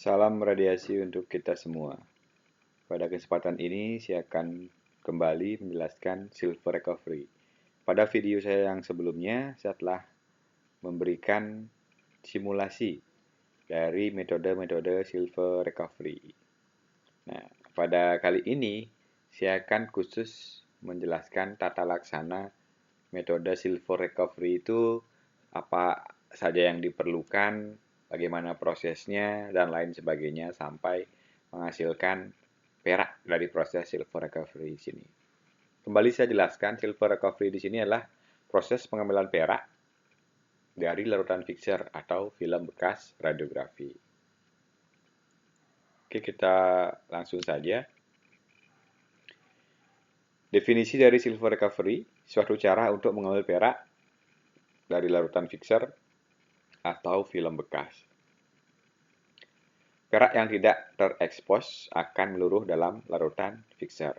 Salam radiasi untuk kita semua. Pada kesempatan ini saya akan kembali menjelaskan silver recovery. Pada video saya yang sebelumnya, saya telah memberikan simulasi dari metode-metode silver recovery. Nah, pada kali ini saya akan khusus menjelaskan tata laksana metode silver recovery itu apa saja yang diperlukan, bagaimana prosesnya, dan lain sebagainya sampai menghasilkan perak dari proses silver recovery di sini. Kembali saya jelaskan, silver recovery di sini adalah proses pengambilan perak dari larutan fixer atau film bekas radiografi. Oke, kita langsung saja. Definisi dari silver recovery, suatu cara untuk mengambil perak dari larutan fixer atau film bekas. Perak yang tidak terekspos akan meluruh dalam larutan fixer.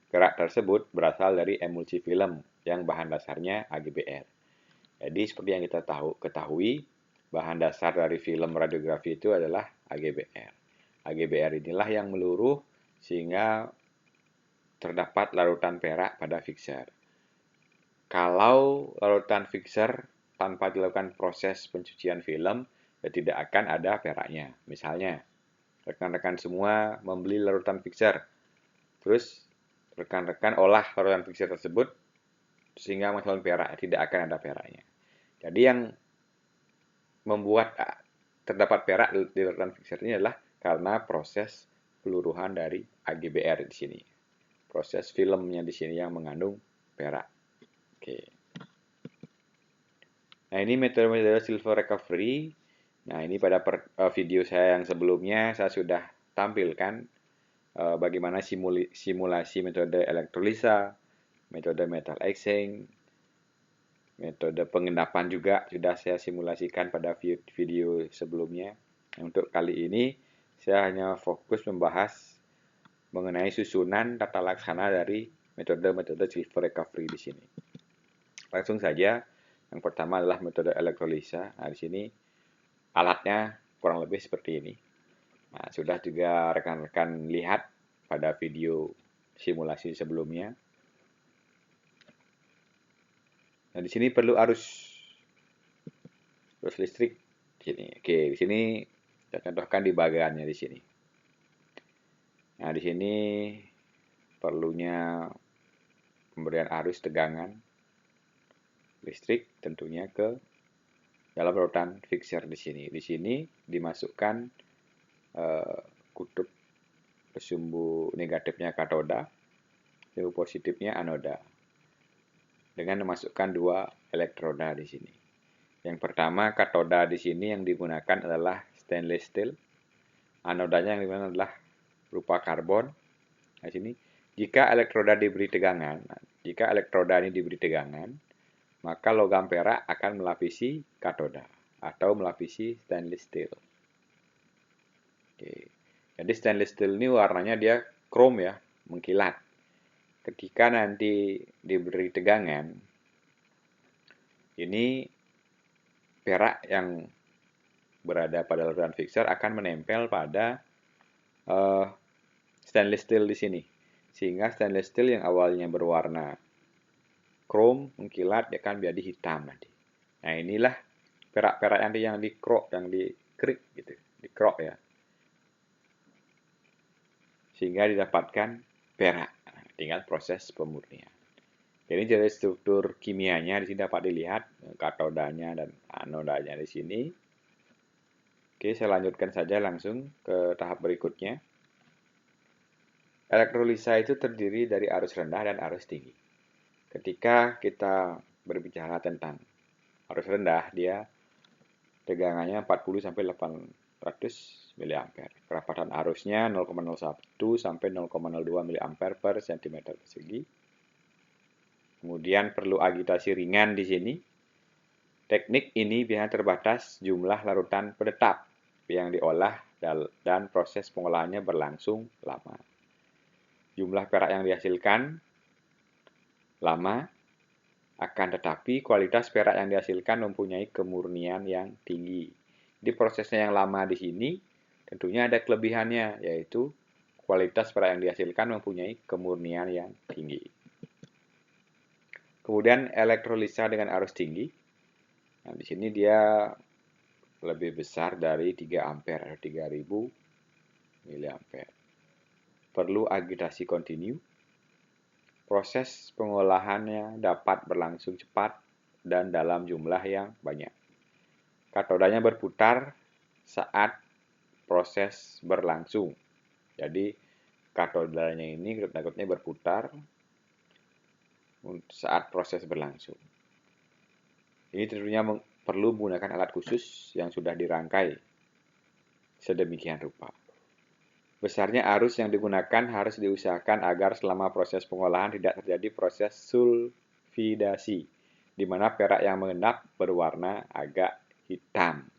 Perak tersebut berasal dari emulsi film yang bahan dasarnya AGBR. Jadi seperti yang kita ketahui, bahan dasar dari film radiografi itu adalah AGBR. AGBR inilah yang meluruh sehingga terdapat larutan perak pada fixer. Kalau larutan fixer tanpa dilakukan proses pencucian film, ya tidak akan ada peraknya. Misalnya, rekan-rekan semua membeli larutan fixer, terus rekan-rekan olah larutan fixer tersebut sehingga menghasilkan perak, tidak akan ada peraknya. Jadi yang membuat terdapat perak di larutan fixer ini adalah karena proses peluruhan dari AGBR di sini. Proses filmnya di sini yang mengandung perak. Oke. Nah, ini metode-metode silver recovery. Nah, ini pada video saya yang sebelumnya saya sudah tampilkan bagaimana simulasi metode elektrolisa, metode metal etching, metode pengendapan juga sudah saya simulasikan pada video sebelumnya. Untuk kali ini saya hanya fokus membahas mengenai susunan tata laksana dari metode-metode silver recovery di sini. Langsung saja, yang pertama adalah metode elektrolisa. Nah, di sini alatnya kurang lebih seperti ini. Nah, sudah juga rekan-rekan lihat pada video simulasi sebelumnya. Nah, di sini perlu arus listrik di sini. Oke, di sini saya contohkan di bagiannya di sini. Nah, di sini perlunya pemberian arus tegangan listrik tentunya ke dalam larutan fixer di sini. Di sini dimasukkan kutub sumbu negatifnya katoda, sumbu positifnya anoda. Dengan memasukkan dua elektroda di sini. Yang pertama, katoda di sini yang digunakan adalah stainless steel. Anodanya yang digunakan adalah berupa karbon. Di sini, jika elektroda ini diberi tegangan, maka logam perak akan melapisi katoda atau melapisi stainless steel. Oke. Jadi stainless steel ini warnanya dia krom ya, mengkilat. Ketika nanti diberi tegangan, ini perak yang berada pada larutan fixer akan menempel pada stainless steel di sini. Sehingga stainless steel yang awalnya berwarna krom, mengkilat, dia akan menjadi hitam nanti. Nah, inilah perak-perak yang dikrok, yang dikrik gitu, dikrok ya. Sehingga didapatkan perak. Nah, tinggal proses pemurnian. Jadi dari struktur kimianya di sini dapat dilihat katodanya dan anodanya di sini. Oke, saya lanjutkan saja langsung ke tahap berikutnya. Elektrolisa itu terdiri dari arus rendah dan arus tinggi. Ketika kita berbicara tentang arus rendah, dia tegangannya 40 sampai 800 mA. Kerapatan arusnya 0,01 sampai 0,02 mA per cm persegi. Kemudian perlu agitasi ringan di sini. Teknik ini biasanya terbatas jumlah larutan penetap yang diolah dan proses pengolahannya berlangsung lama. Jumlah perak yang dihasilkan lama, akan tetapi kualitas perak yang dihasilkan mempunyai kemurnian yang tinggi. Di prosesnya yang lama di sini Tentunya ada kelebihannya, yaitu kualitas perak yang dihasilkan mempunyai kemurnian yang tinggi. Kemudian elektrolisa dengan arus tinggi. Nah, di sini dia lebih besar dari 3 ampere atau 3000 miliampere. Perlu agitasi kontinu. Proses pengolahannya dapat berlangsung cepat dan dalam jumlah yang banyak. Katodanya berputar saat proses berlangsung. Jadi katodanya ini katodanya berputar saat proses berlangsung. Ini tentunya perlu menggunakan alat khusus yang sudah dirangkai sedemikian rupa. Besarnya arus yang digunakan harus diusahakan agar selama proses pengolahan tidak terjadi proses sulfidasi, di mana perak yang mengendap berwarna agak hitam.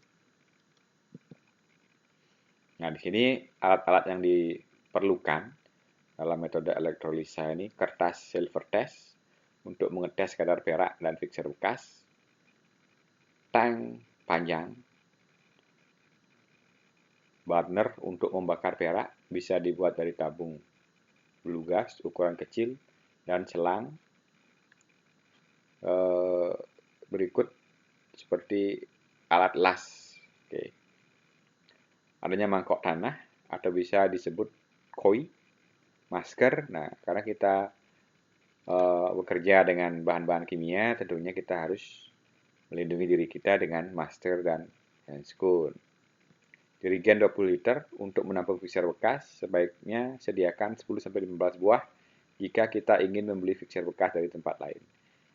Nah, di sini alat-alat yang diperlukan dalam metode elektrolisa ini, kertas silver test untuk mengetes kadar perak dan fixer bekas, tang panjang, burner untuk membakar perak, bisa dibuat dari tabung blue gas ukuran kecil, dan selang berikut seperti alat las. Oke. Adanya mangkok tanah atau bisa disebut koi, masker. Nah, karena kita bekerja dengan bahan-bahan kimia, tentunya kita harus melindungi diri kita dengan masker dan handscoon. Jerigen 20 liter untuk menampung fixer bekas, sebaiknya sediakan 10-15 buah jika kita ingin membeli fixer bekas dari tempat lain.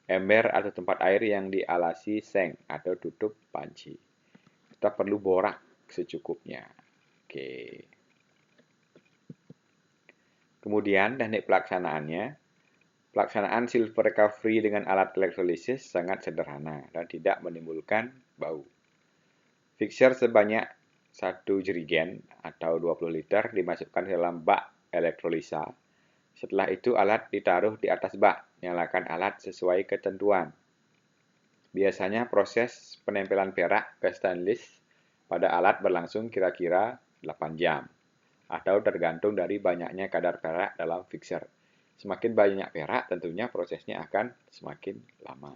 Ember atau tempat air yang dialasi seng atau tutup panci. Kita perlu borak secukupnya. Oke. Kemudian teknik pelaksanaannya. Pelaksanaan silver recovery dengan alat elektrolisis sangat sederhana dan tidak menimbulkan bau. Fixer sebanyak 1 jerigen atau 20 liter dimasukkan ke dalam bak elektrolisa. Setelah itu alat ditaruh di atas bak. Nyalakan alat sesuai ketentuan. Biasanya proses penempelan perak ke stainless pada alat berlangsung kira-kira 8 jam. Atau tergantung dari banyaknya kadar perak dalam fixer. Semakin banyak perak tentunya prosesnya akan semakin lama.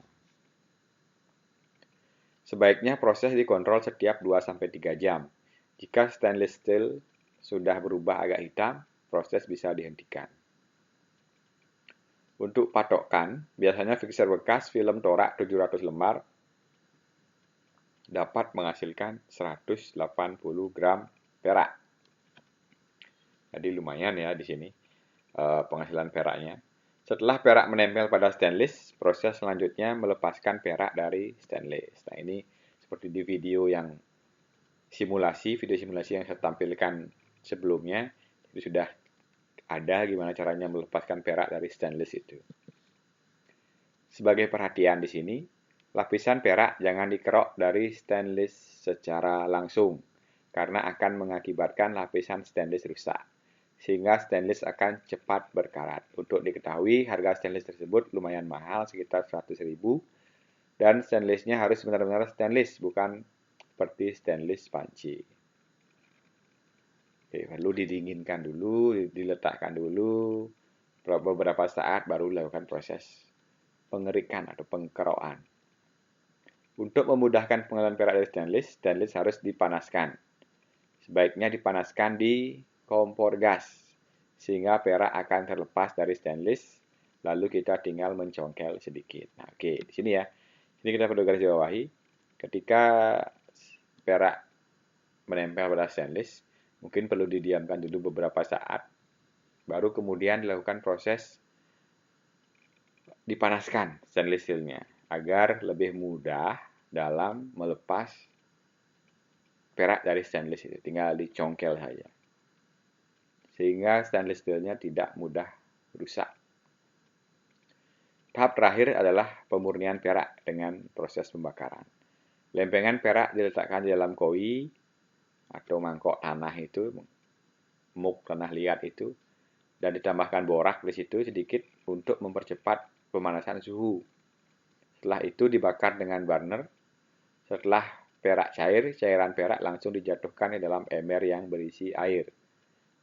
Sebaiknya proses dikontrol setiap 2-3 jam. Jika stainless steel sudah berubah agak hitam, proses bisa dihentikan. Untuk patokan, biasanya fixer bekas film torak 700 lembar dapat menghasilkan 180 gram perak. Jadi lumayan ya di sini penghasilan peraknya. Setelah perak menempel pada stainless, proses selanjutnya melepaskan perak dari stainless. Nah, ini seperti di video simulasi yang saya tampilkan sebelumnya, itu sudah ada gimana caranya melepaskan perak dari stainless itu. Sebagai perhatian di sini, lapisan perak jangan dikerok dari stainless secara langsung, karena akan mengakibatkan lapisan stainless rusak, sehingga stainless akan cepat berkarat. Untuk diketahui, harga stainless tersebut lumayan mahal, sekitar 100.000, dan stainlessnya harus benar-benar stainless, bukan seperti stainless panci. Oke, perlu didinginkan dulu, diletakkan dulu, beberapa saat baru dilakukan proses pengerikan atau pengkerokan. Untuk memudahkan pengolahan perak dari stainless, stainless harus dipanaskan. Sebaiknya dipanaskan di kompor gas, sehingga perak akan terlepas dari stainless, lalu kita tinggal mencongkel sedikit. Nah, oke, di sini ya. Ini kita perlu garis bawahi. Ketika perak menempel pada stainless, mungkin perlu didiamkan dulu beberapa saat, baru kemudian dilakukan proses dipanaskan stainless steelnya, agar lebih mudah dalam melepas perak dari stainless itu. Tinggal dicongkel saja, sehingga stainless steelnya tidak mudah rusak. Tahap terakhir adalah pemurnian perak dengan proses pembakaran. Lempengan perak diletakkan di dalam koi atau mangkok tanah itu, muk tanah liat itu, dan ditambahkan borak di situ sedikit untuk mempercepat pemanasan suhu. Setelah itu dibakar dengan burner. Setelah perak cair, cairan perak langsung dijatuhkan ke dalam ember yang berisi air.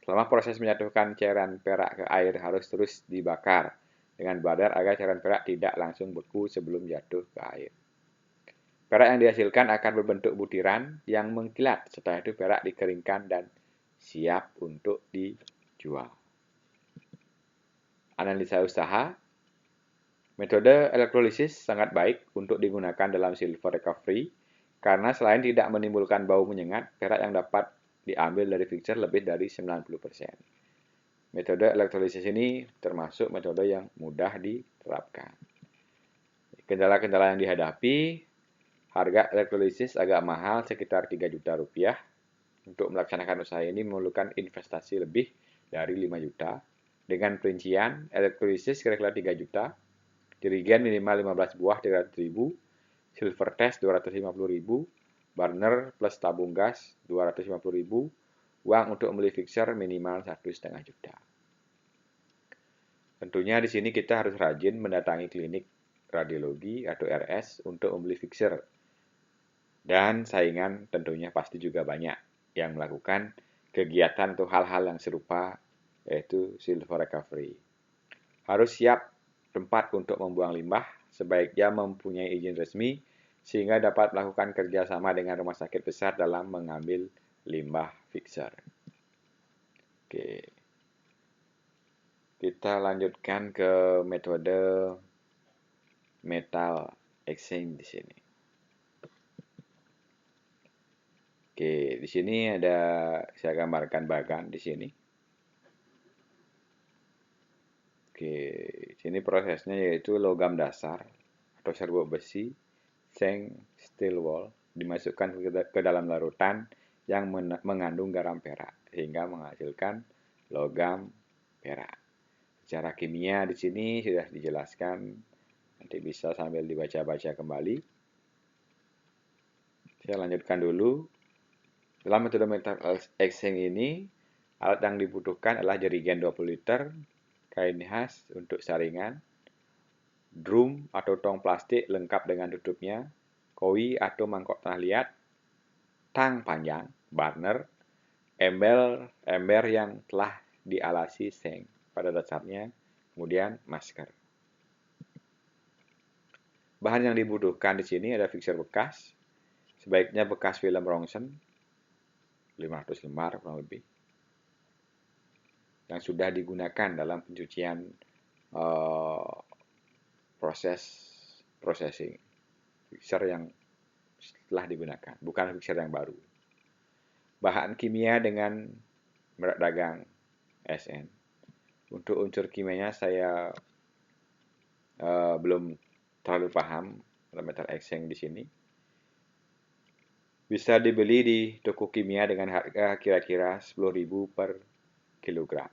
Selama proses menjatuhkan cairan perak ke air harus terus dibakar dengan badar agar cairan perak tidak langsung beku sebelum jatuh ke air. Perak yang dihasilkan akan berbentuk butiran yang mengkilat. Setelah itu perak dikeringkan dan siap untuk dijual. Analisa usaha. Metode elektrolisis sangat baik untuk digunakan dalam silver recovery karena selain tidak menimbulkan bau menyengat, perak yang dapat diambil dari fixer lebih dari 90%. Metode elektrolisis ini termasuk metode yang mudah diterapkan. Kendala-kendala yang dihadapi, harga elektrolisis agak mahal sekitar 3 juta rupiah. Untuk melaksanakan usaha ini memerlukan investasi lebih dari 5 juta. Dengan perincian, elektrolisis kira-kira 3 juta, jerigen minimal 15 buah 300.000, silver test 250.000, burner plus tabung gas 250.000, uang untuk membeli fixer minimal 1,5 juta. Tentunya di sini kita harus rajin mendatangi klinik radiologi atau RS untuk membeli fixer. Dan saingan tentunya pasti juga banyak yang melakukan kegiatan atau hal-hal yang serupa, yaitu silver recovery. Harus siap tempat untuk membuang limbah, sebaiknya mempunyai izin resmi sehingga dapat melakukan kerjasama dengan rumah sakit besar dalam mengambil limbah fixer. Oke. Kita lanjutkan ke metode metal exchange di sini. Oke, di sini ada saya gambarkan bagan di sini. Oke, sini prosesnya yaitu logam dasar atau serbuk besi, seng, steel wool dimasukkan ke dalam larutan yang mengandung garam perak sehingga menghasilkan logam perak. Secara kimia di sini sudah dijelaskan, nanti bisa sambil dibaca-baca kembali. Saya lanjutkan dulu. Dalam metode metal exchange ini, alat yang dibutuhkan adalah jerigen 20 liter, kain khas untuk saringan, drum atau tong plastik lengkap dengan tutupnya, koi atau mangkok tanah liat, tang panjang, burner, ember yang telah dialasi seng pada dasarnya, kemudian masker. Bahan yang dibutuhkan di sini ada fixer bekas, sebaiknya bekas film Ronson, 500 lembar kurang lebih, yang sudah digunakan dalam pencucian processing fixer yang setelah digunakan, bukan fixer yang baru. Bahan kimia dengan merek dagang SN. Untuk unsur kimianya saya belum terlalu paham dalam metal exchange di sini. Bisa dibeli di toko kimia dengan harga kira-kira 10.000 per kilogram.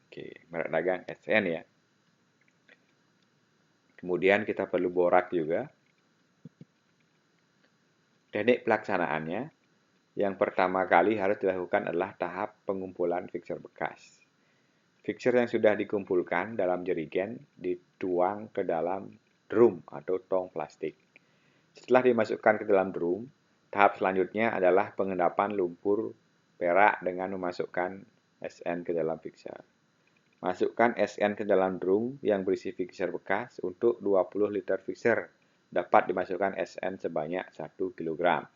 Oke, merek dagang SN ya. Kemudian kita perlu borak juga. Teknik pelaksanaannya, yang pertama kali harus dilakukan adalah tahap pengumpulan fixer bekas. Fixer yang sudah dikumpulkan dalam jerigen dituang ke dalam drum atau tong plastik. Setelah dimasukkan ke dalam drum, tahap selanjutnya adalah pengendapan lumpur perak dengan memasukkan SN ke dalam fixer. Masukkan SN ke dalam drum yang berisi fixer bekas untuk 20 liter fixer. Dapat dimasukkan SN sebanyak 1 kg.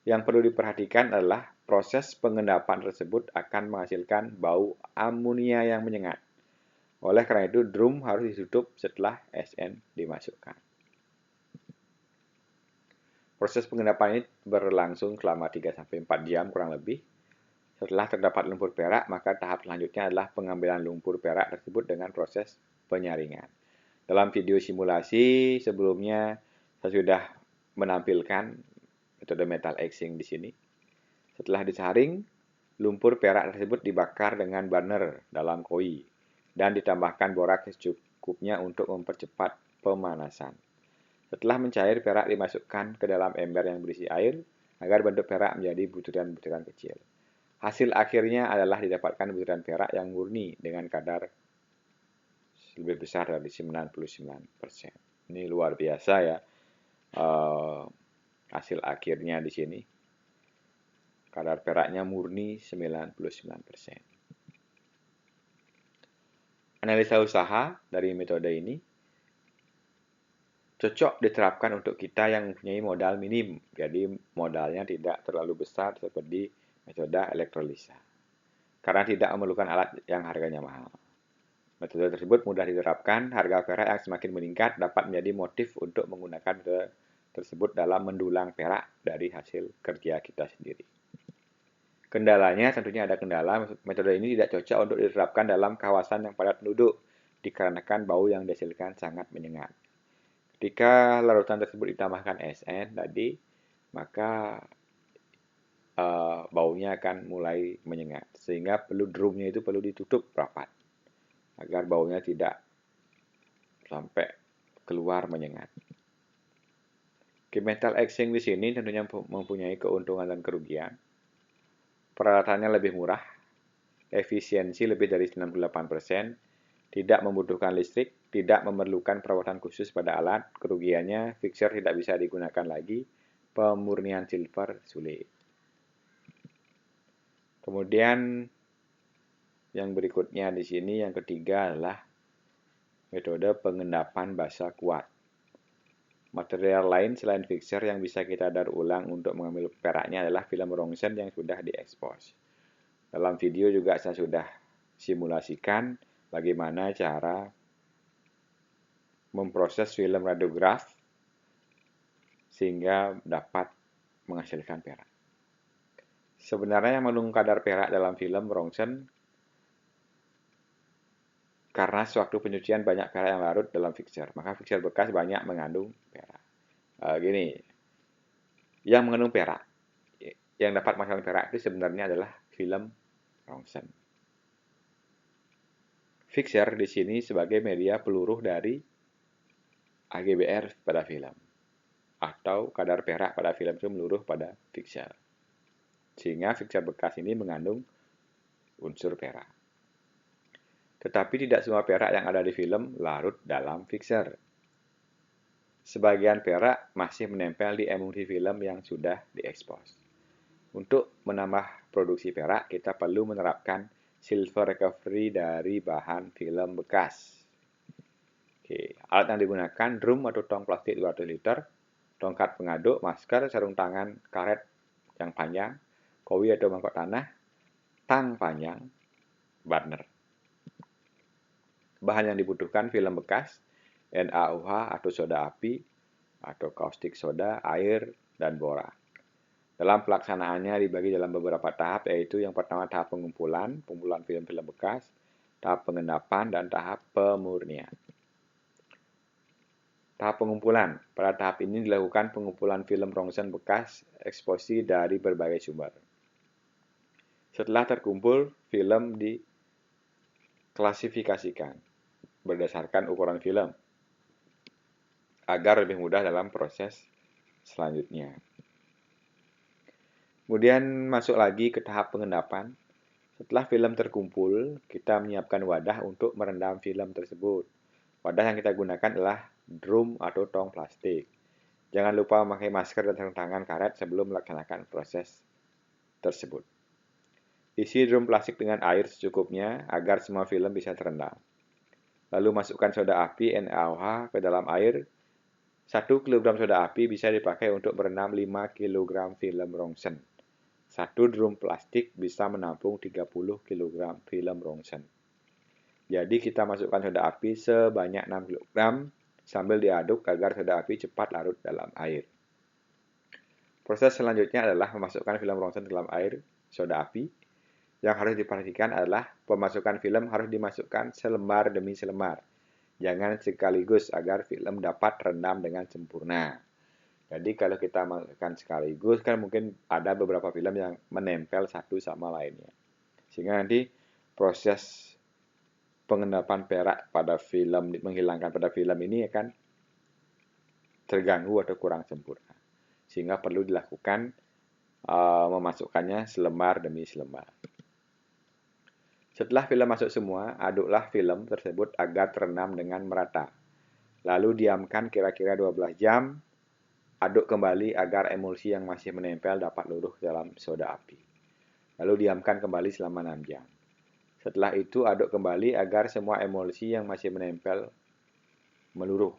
Yang perlu diperhatikan adalah proses pengendapan tersebut akan menghasilkan bau amonia yang menyengat. Oleh karena itu, drum harus ditutup setelah SN dimasukkan. Proses pengendapan ini berlangsung selama 3-4 jam kurang lebih. Setelah terdapat lumpur perak, maka tahap selanjutnya adalah pengambilan lumpur perak tersebut dengan proses penyaringan. Dalam video simulasi sebelumnya, saya sudah menampilkan metode metal etching di sini. Setelah disaring, lumpur perak tersebut dibakar dengan burner dalam koi dan ditambahkan borak secukupnya untuk mempercepat pemanasan. Setelah mencair, perak dimasukkan ke dalam ember yang berisi air agar bentuk perak menjadi butiran-butiran kecil. Hasil akhirnya adalah didapatkan butiran perak yang murni dengan kadar lebih besar dari 99%. Ini luar biasa ya. hasil akhirnya di sini. Kadar peraknya murni 99%. Analisa usaha dari metode ini cocok diterapkan untuk kita yang mempunyai modal minim. Jadi modalnya tidak terlalu besar seperti metode elektrolisa. Karena tidak memerlukan alat yang harganya mahal. Metode tersebut mudah diterapkan, harga perak yang semakin meningkat dapat menjadi motif untuk menggunakan metode tersebut dalam mendulang perak dari hasil kerja kita sendiri. Kendalanya tentunya ada kendala, metode ini tidak cocok untuk diterapkan dalam kawasan yang padat penduduk, dikarenakan bau yang dihasilkan sangat menyengat. Ketika larutan tersebut ditambahkan SN tadi, maka baunya akan mulai menyengat, sehingga drumnya itu perlu ditutup rapat, agar baunya tidak sampai keluar menyengat. Metal etching di sini tentunya mempunyai keuntungan dan kerugian. Peralatannya lebih murah, efisiensi lebih dari 98%, tidak membutuhkan listrik, tidak memerlukan perawatan khusus pada alat, kerugiannya fixer tidak bisa digunakan lagi, pemurnian silver sulit. Kemudian yang berikutnya di sini yang ketiga adalah metode pengendapan basa kuat. Material lain selain fixer yang bisa kita daur ulang untuk mengambil peraknya adalah film rongsen yang sudah diekspos. Dalam video juga saya sudah simulasikan bagaimana cara memproses film radiograf sehingga dapat menghasilkan perak. Sebenarnya yang mengandung kadar perak dalam film rongsen karena sewaktu penyucian banyak perak yang larut dalam fixer, maka fixer bekas banyak mengandung perak. Gini, yang mengandung perak, yang dapat menghasilkan perak itu sebenarnya adalah film rongsen. Fixer di sini sebagai media peluruh dari AGBR pada film, atau kadar perak pada film itu meluruh pada fixer. Sehingga fixer bekas ini mengandung unsur perak. Tetapi tidak semua perak yang ada di film larut dalam fixer. Sebagian perak masih menempel di emulsi film yang sudah diekspos. Untuk menambah produksi perak, kita perlu menerapkan silver recovery dari bahan film bekas. Oke, alat yang digunakan drum atau tong plastik 200 liter, tongkat pengaduk, masker, sarung tangan, karet yang panjang, kowi atau mangkok tanah, tang panjang, burner. Bahan yang dibutuhkan film bekas, NaOH atau soda api, atau caustic soda, air, dan bora. Dalam pelaksanaannya dibagi dalam beberapa tahap, yaitu yang pertama tahap pengumpulan film-film bekas, tahap pengendapan, dan tahap pemurnian. Tahap pengumpulan. Pada tahap ini dilakukan pengumpulan film rongsen bekas eksposi dari berbagai sumber. Setelah terkumpul, film diklasifikasikan berdasarkan ukuran film, agar lebih mudah dalam proses selanjutnya. Kemudian masuk lagi ke tahap pengendapan. Setelah film terkumpul, kita menyiapkan wadah untuk merendam film tersebut. Wadah yang kita gunakan adalah drum atau tong plastik. Jangan lupa memakai masker dan sarung tangan karet sebelum melaksanakan proses tersebut. Isi drum plastik dengan air secukupnya agar semua film bisa terendam. Lalu masukkan soda api NaOH ke dalam air. 1 kg soda api bisa dipakai untuk merendam 5 kg film rongsen. 1 drum plastik bisa menampung 30 kg film rongsen. Jadi kita masukkan soda api sebanyak 6 kg sambil diaduk agar soda api cepat larut dalam air. Proses selanjutnya adalah memasukkan film rongsen dalam air soda api. Yang harus diperhatikan adalah pemasukan film harus dimasukkan selembar demi selembar. Jangan sekaligus agar film dapat terendam dengan sempurna. Jadi kalau kita masukkan sekaligus kan mungkin ada beberapa film yang menempel satu sama lainnya. Sehingga nanti proses pengendapan perak pada film, menghilangkan pada film ini akan terganggu atau kurang sempurna. Sehingga perlu dilakukan memasukkannya selembar demi selembar. Setelah film masuk semua, aduklah film tersebut agar terendam dengan merata. Lalu diamkan kira-kira 12 jam aduk kembali agar emulsi yang masih menempel dapat luruh ke dalam soda api. Lalu diamkan kembali selama 6 jam. Setelah itu aduk kembali agar semua emulsi yang masih menempel meluruh.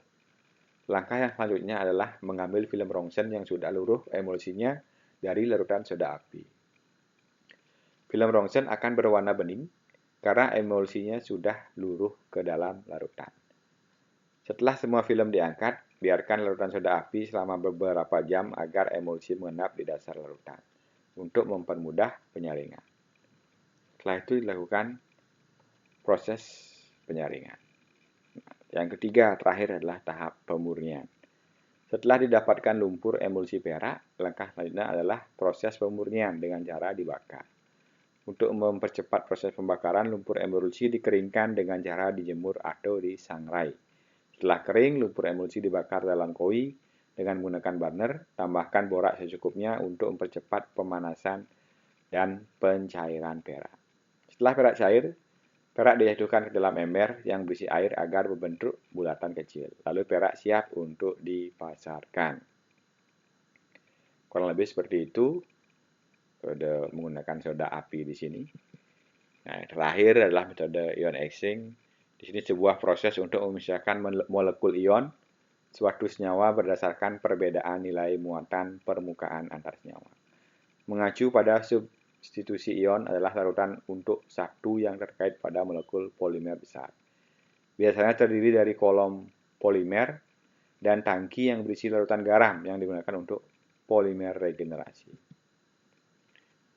Langkah yang selanjutnya adalah mengambil film rongsen yang sudah luruh emulsinya dari larutan soda api. Film rongsen akan berwarna bening karena emulsinya sudah luruh ke dalam larutan. Setelah semua film diangkat, biarkan larutan soda api selama beberapa jam agar emulsi mengendap di dasar larutan untuk mempermudah penyaringan. Setelah itu dilakukan proses penyaringan. Yang ketiga, terakhir adalah tahap pemurnian. Setelah didapatkan lumpur emulsi perak, langkah selanjutnya adalah proses pemurnian dengan cara dibakar. Untuk mempercepat proses pembakaran, lumpur emulsi dikeringkan dengan cara dijemur atau disangrai. Setelah kering, lumpur emulsi dibakar dalam koi dengan menggunakan burner. Tambahkan borak secukupnya untuk mempercepat pemanasan dan pencairan perak. Setelah perak cair, perak dijatuhkan ke dalam ember yang berisi air agar membentuk bulatan kecil. Lalu perak siap untuk dipasarkan. Kurang lebih seperti itu. Metode menggunakan soda api di sini. Nah, terakhir adalah metode ion exchange. Di sini sebuah proses untuk memisahkan molekul ion suatu senyawa berdasarkan perbedaan nilai muatan permukaan antar senyawa. Mengacu pada substitusi ion adalah larutan untuk satu yang terkait pada molekul polimer besar. Biasanya terdiri dari kolom polimer dan tangki yang berisi larutan garam yang digunakan untuk polimer regenerasi.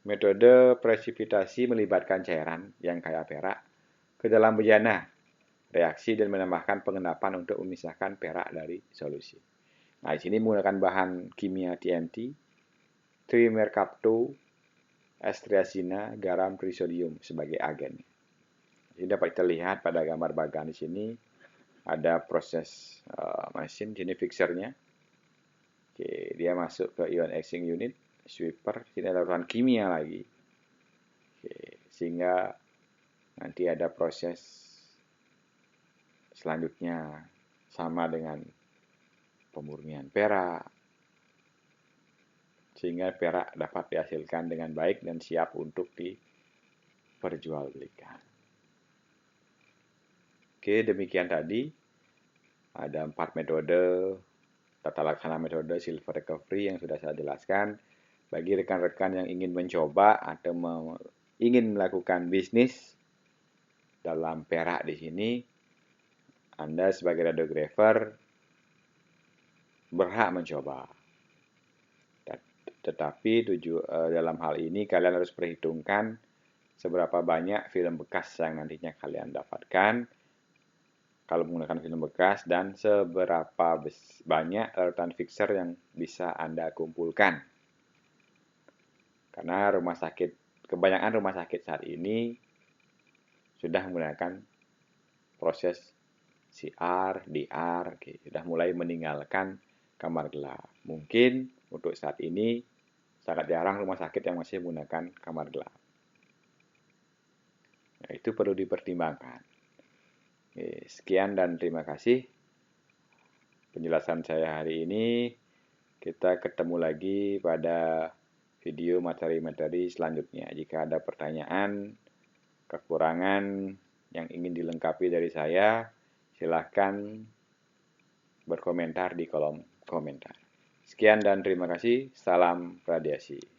Metode presipitasi melibatkan cairan yang kaya perak ke dalam bejana reaksi dan menambahkan pengendapan untuk memisahkan perak dari solusi. Nah, di sini menggunakan bahan kimia TMT, trimercapto, astriacina, garam trisodium sebagai agen. Ini dapat kita lihat pada gambar bagan di sini ada proses mesin, ini fixernya. Oke, dia masuk ke ion exchange unit, sweeper, sini ada larutan kimia lagi. Oke, sehingga nanti ada proses selanjutnya sama dengan pemurnian perak, sehingga perak dapat dihasilkan dengan baik dan siap untuk diperjualbelikan. Oke, demikian tadi. Ada 4 metode tata laksana metode silver recovery yang sudah saya jelaskan. Bagi rekan-rekan yang ingin mencoba atau ingin melakukan bisnis dalam perak di sini, Anda sebagai radiografer berhak mencoba. Tetapi dalam hal ini kalian harus perhitungkan seberapa banyak film bekas yang nantinya kalian dapatkan kalau menggunakan film bekas dan seberapa banyak larutan fixer yang bisa Anda kumpulkan. Karena kebanyakan rumah sakit saat ini sudah menggunakan proses CR, DR, sudah mulai meninggalkan kamar gelap. Mungkin untuk saat ini sangat jarang rumah sakit yang masih menggunakan kamar gelap. Nah, itu perlu dipertimbangkan. Sekian dan terima kasih penjelasan saya hari ini. Kita ketemu lagi pada video materi-materi selanjutnya. Jika ada pertanyaan, kekurangan yang ingin dilengkapi dari saya, silahkan berkomentar di kolom komentar. Sekian dan terima kasih. Salam radiasi.